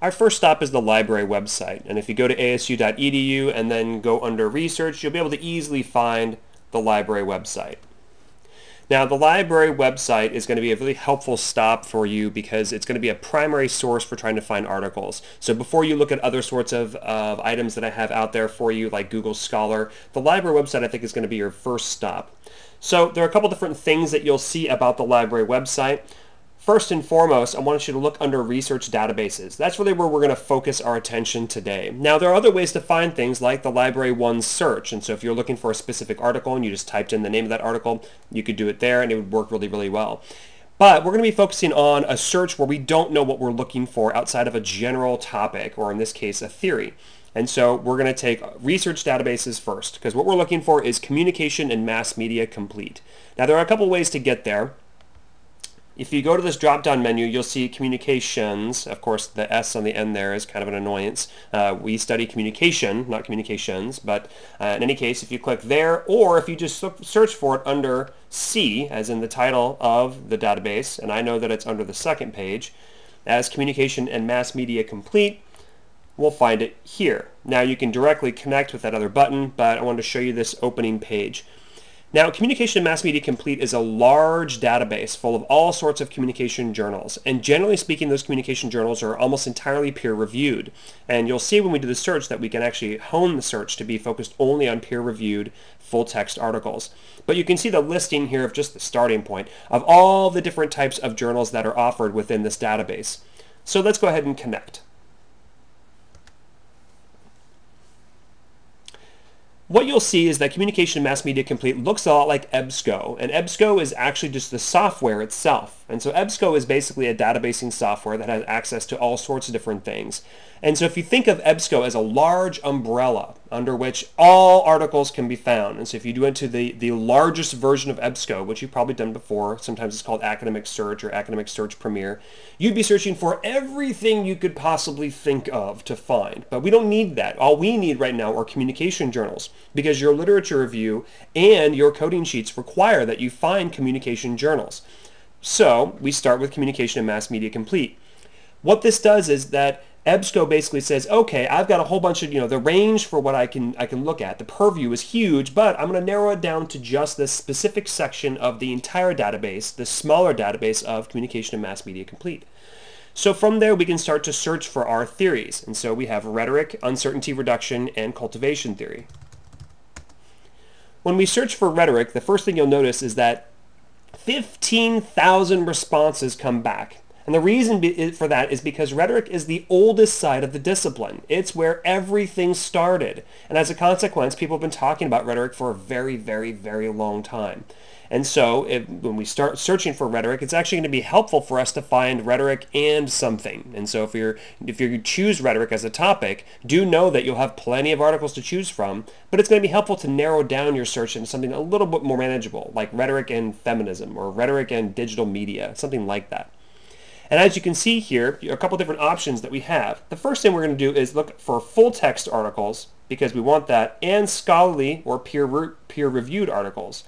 Our first stop is the library website, and if you go to asu.edu and then go under research, you'll be able to easily find the library website. Now, the library website is going to be a really helpful stop for you because it's going to be a primary source for trying to find articles. So before you look at other sorts of items that I have out there for you, like Google Scholar, the library website I think is going to be your first stop. So there are a couple different things that you'll see about the library website. First and foremost, I want you to look under research databases. That's really where we're going to focus our attention today. Now, there are other ways to find things like the Library One search. And so if you're looking for a specific article and you just typed in the name of that article, you could do it there and it would work really, really well. But we're going to be focusing on a search where we don't know what we're looking for outside of a general topic, or in this case, a theory. And so we're going to take research databases first, because what we're looking for is communication and mass media complete. Now, there are a couple ways to get there. If you go to this drop-down menu, you'll see communications. Of course, the S on the end there is kind of an annoyance. We study communication, not communications, but in any case, if you click there, or if you just search for it under C, as in the title of the database, and I know that it's under the second page, as communication and mass media complete, we'll find it here. Now, you can directly connect with that other button, but I wanted to show you this opening page. Now, Communication and Mass Media Complete is a large database full of all sorts of communication journals. And generally speaking, those communication journals are almost entirely peer-reviewed. And you'll see when we do the search that we can actually hone the search to be focused only on peer-reviewed full-text articles. But you can see the listing here of just the starting point of all the different types of journals that are offered within this database. So let's go ahead and connect. What you'll see is that Communication and Mass Media Complete looks a lot like EBSCO, and EBSCO is actually just the software itself. And so EBSCO is basically a databasing software that has access to all sorts of different things. And so if you think of EBSCO as a large umbrella under which all articles can be found, and so if you do into the largest version of EBSCO, which you've probably done before, sometimes it's called Academic Search or Academic Search Premier, you'd be searching for everything you could possibly think of to find. But we don't need that. All we need right now are communication journals, because your literature review and your coding sheets require that you find communication journals. So we start with Communication and Mass Media Complete. What this does is that EBSCO basically says, okay, I've got a whole bunch of, the range for what I can look at. The purview is huge, but I'm going to narrow it down to just this specific section of the entire database, the smaller database of Communication and Mass Media Complete. So from there, we can start to search for our theories. And so we have rhetoric, uncertainty reduction, and cultivation theory. When we search for rhetoric, the first thing you'll notice is that 15,000 responses come back. And the reason for that is because rhetoric is the oldest side of the discipline. It's where everything started. And as a consequence, people have been talking about rhetoric for a very, very, very long time. And so when we start searching for rhetoric, it's actually going to be helpful for us to find rhetoric and something. And so if you choose rhetoric as a topic, do know that you'll have plenty of articles to choose from, but it's going to be helpful to narrow down your search into something a little bit more manageable, like rhetoric and feminism, or rhetoric and digital media, something like that. And as you can see here, a couple different options that we have. The first thing we're going to do is look for full text articles, because we want that, and scholarly or peer-reviewed articles.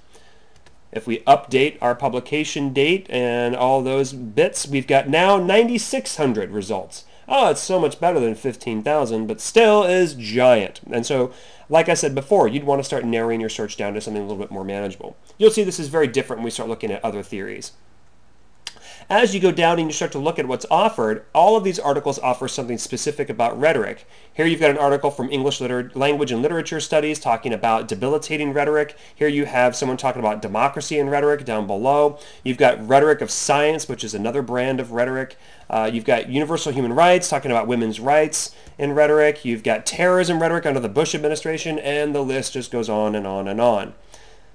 If we update our publication date and all those bits, we've got now 9,600 results. Oh, it's so much better than 15,000, but still is giant. And so, like I said before, you'd want to start narrowing your search down to something a little bit more manageable. You'll see this is very different when we start looking at other theories. As you go down and you start to look at what's offered, all of these articles offer something specific about rhetoric. Here you've got an article from English Language and Literature Studies talking about debilitating rhetoric. Here you have someone talking about democracy and rhetoric down below. You've got rhetoric of science, which is another brand of rhetoric. You've got universal human rights, talking about women's rights in rhetoric. You've got terrorism rhetoric under the Bush administration, and the list just goes on and on and on.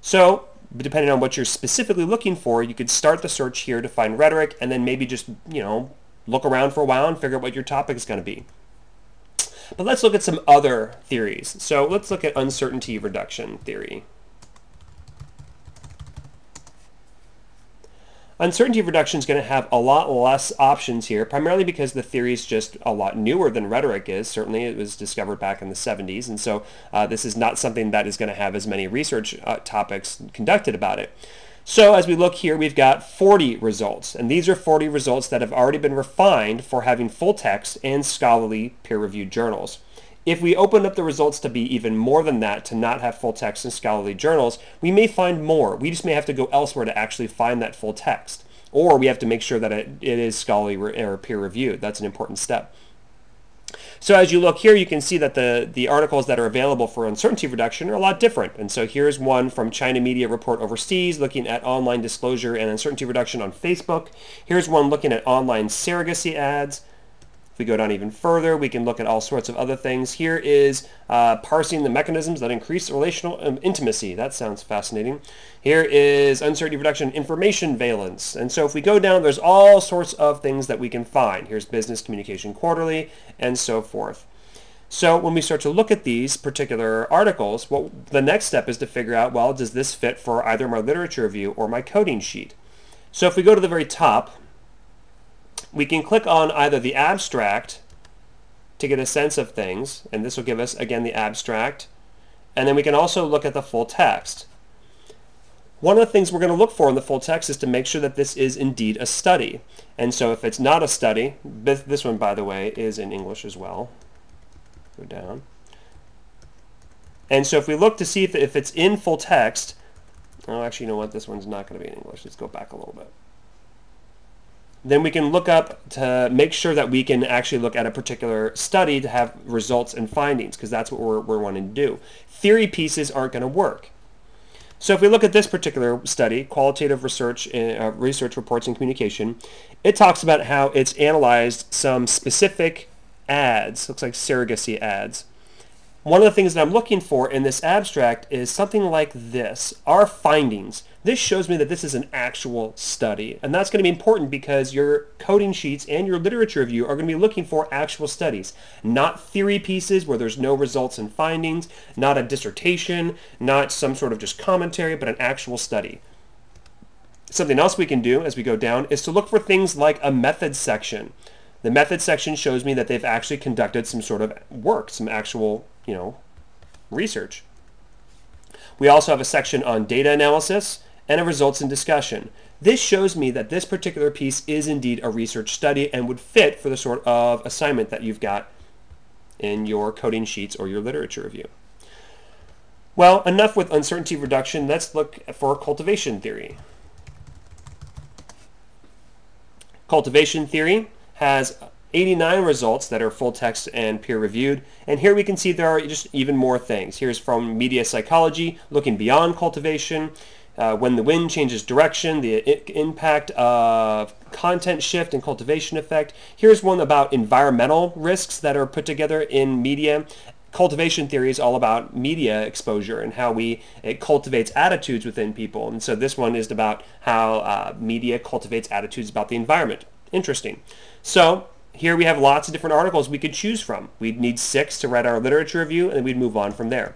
So, depending on what you're specifically looking for, you could start the search here to find rhetoric, and then maybe just, look around for a while and figure out what your topic is going to be. But let's look at some other theories. So let's look at uncertainty reduction theory. Uncertainty reduction is going to have a lot less options here, primarily because the theory is just a lot newer than rhetoric is. Certainly it was discovered back in the 70s, and so this is not something that is going to have as many research topics conducted about it. So as we look here, we've got 40 results, and these are 40 results that have already been refined for having full text and scholarly peer-reviewed journals. If we open up the results to be even more than that, to not have full text and scholarly journals, we may find more. We just may have to go elsewhere to actually find that full text. Or we have to make sure that it is scholarly or peer-reviewed. That's an important step. So as you look here, you can see that the articles that are available for uncertainty reduction are a lot different. And so here's one from China Media Report Overseas looking at online disclosure and uncertainty reduction on Facebook. Here's one looking at online surrogacy ads. If we go down even further, we can look at all sorts of other things. Here is parsing the mechanisms that increase relational intimacy. That sounds fascinating. Here is uncertainty reduction information valence. And so if we go down, there's all sorts of things that we can find. Here's Business Communication Quarterly and so forth. So when we start to look at these particular articles, the next step is to figure out, well, does this fit for either my literature review or my coding sheet? So if we go to the very top, we can click on either the abstract to get a sense of things, and this will give us, again, the abstract, and then we can also look at the full text. One of the things we're going to look for in the full text is to make sure that this is indeed a study. And so if it's not a study, this one, by the way, is in English as well. Go down. And so if we look to see if it's in full text, oh, actually, you know what? This one's not going to be in English. Let's go back a little bit. Then we can look up to make sure that we can actually look at a particular study to have results and findings, because that's what we're wanting to do. Theory pieces aren't going to work. So if we look at this particular study, Qualitative Research Reports in Communication, it talks about how it's analyzed some specific ads, looks like surrogacy ads. One of the things that I'm looking for in this abstract is something like this, our findings. This shows me that this is an actual study, and that's going to be important because your coding sheets and your literature review are going to be looking for actual studies, not theory pieces where there's no results and findings, not a dissertation, not some sort of just commentary, but an actual study. Something else we can do as we go down is to look for things like a methods section. The methods section shows me that they've actually conducted some sort of work, some actual, research. We also have a section on data analysis and a results and discussion. This shows me that this particular piece is indeed a research study and would fit for the sort of assignment that you've got in your coding sheets or your literature review. Well, enough with uncertainty reduction. Let's look for cultivation theory. Cultivation theory has 89 results that are full text and peer-reviewed, and here we can see there are just even more things. Here's from Media Psychology, looking beyond cultivation, when the wind changes direction, the impact of content shift and cultivation effect. Here's one about environmental risks that are put together in media. Cultivation theory is all about media exposure and how it cultivates attitudes within people, and so this one is about how media cultivates attitudes about the environment. Interesting. So here we have lots of different articles we could choose from. We'd need 6 to write our literature review, and we'd move on from there.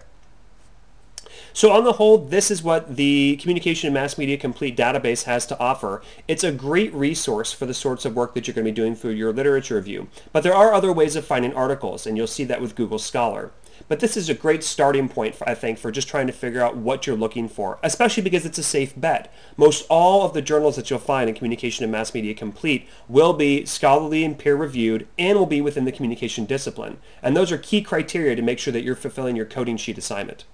So on the whole, this is what the Communication and Mass Media Complete database has to offer. It's a great resource for the sorts of work that you're going to be doing through your literature review. But there are other ways of finding articles, and you'll see that with Google Scholar. But this is a great starting point, I think, for just trying to figure out what you're looking for, especially because it's a safe bet. Most all of the journals that you'll find in Communication and Mass Media Complete will be scholarly and peer-reviewed and will be within the communication discipline. And those are key criteria to make sure that you're fulfilling your coding sheet assignment.